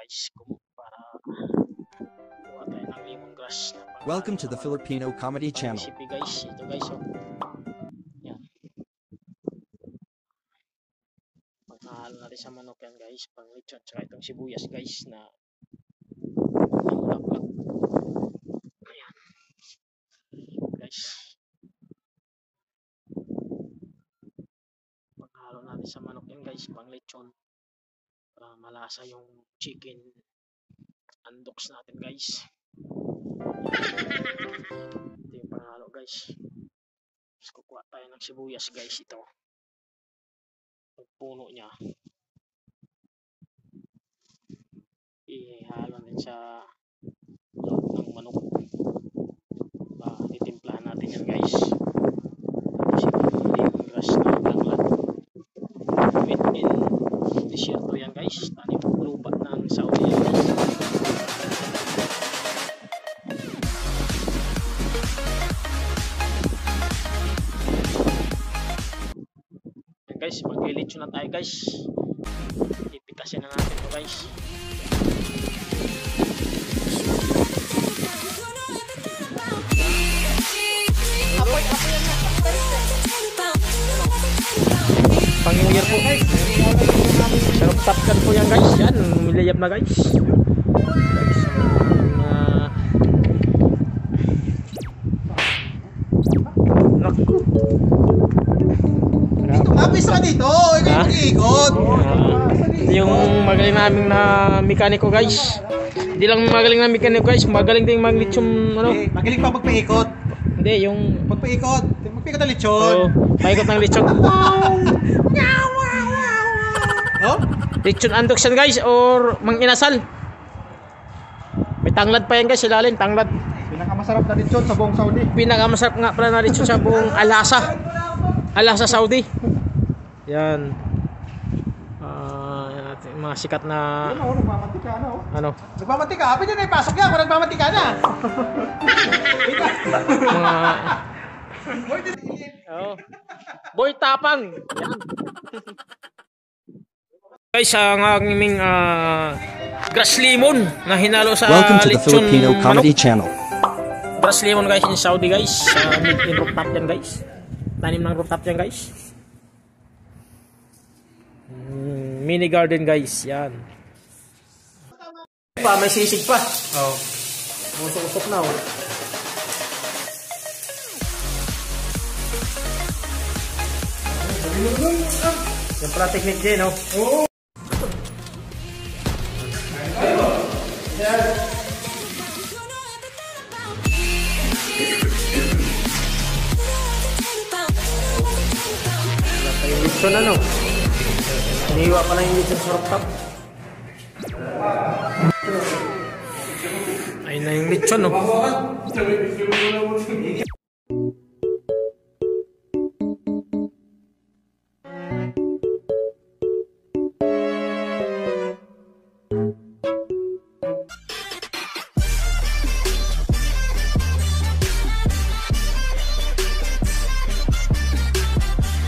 guys para kuha tayo ng lemongrass na Welcome to the Filipino Comedy Channel. recipe guys. Ito guys, oh. Yan. Paghahalo natin sa manok yan guys, pang lechon, tsaka itong sibuyas guys na namulak-lak. Ayan. Guys. Paghahalo natin sa manok yan guys, pang lechon. Para malasa yung chicken andoks natin guys. Ito yung panghalo guys. Tapos kukuha tayo ng sibuyas guys. Ito yung puno nya, ihalo natin sa loob ng manok. Titimplahan natin yan guys. Tapos yung lemongrass na tanglad, made in desierto yan guys, tanim lupa ng Saudi yan guys. Guys, maglilitsyo na tayo guys. Ipitasin na natin ito guys. Apoy yan na. Pang-New Year po guys. Sarap tapkan po yan guys. Yan, milayap na guys. Naku. Napis ka dito, ikaw mag-iikot. Yung magaling naming na mekaniko guys. Hindi lang magaling na mekaniko guys, magaling din mag-lechon ano. Magaling pa magpaikot. Hindi, yung Magpaikot ng lechon. paikot ng lechon. Oh? Lechon andoks yan guys or mang-inasal. May tanglad pa yan guys, ilalim, tanglad. Pinakamasarap na lechon sa buong Saudi. Pinakamasarap nga pala na lechon sa buong Alasa Saudi. Yan. Yan mga sikat na Ano, nagmamantika na oh. ano, Nagmamantika, pwede na ipasok yan kung nagmamantika na. mga boy tapang. Yan. Guys, ang aming grass lemon na hinalo sa Welcome to the lechon Filipino Comedy manok. Channel. Grass lemon guys in Saudi guys. Made in rooftop yan guys. Tanim ng rooftop yan guys. Mini garden guys. Yan. May sisig pa. Oh. Usok-usok na oh. Yung pala technique din oh. Oo. Yung lechon ano, iniwa pa lang yung lechon sa rooftop. Ayun na yung lechon no.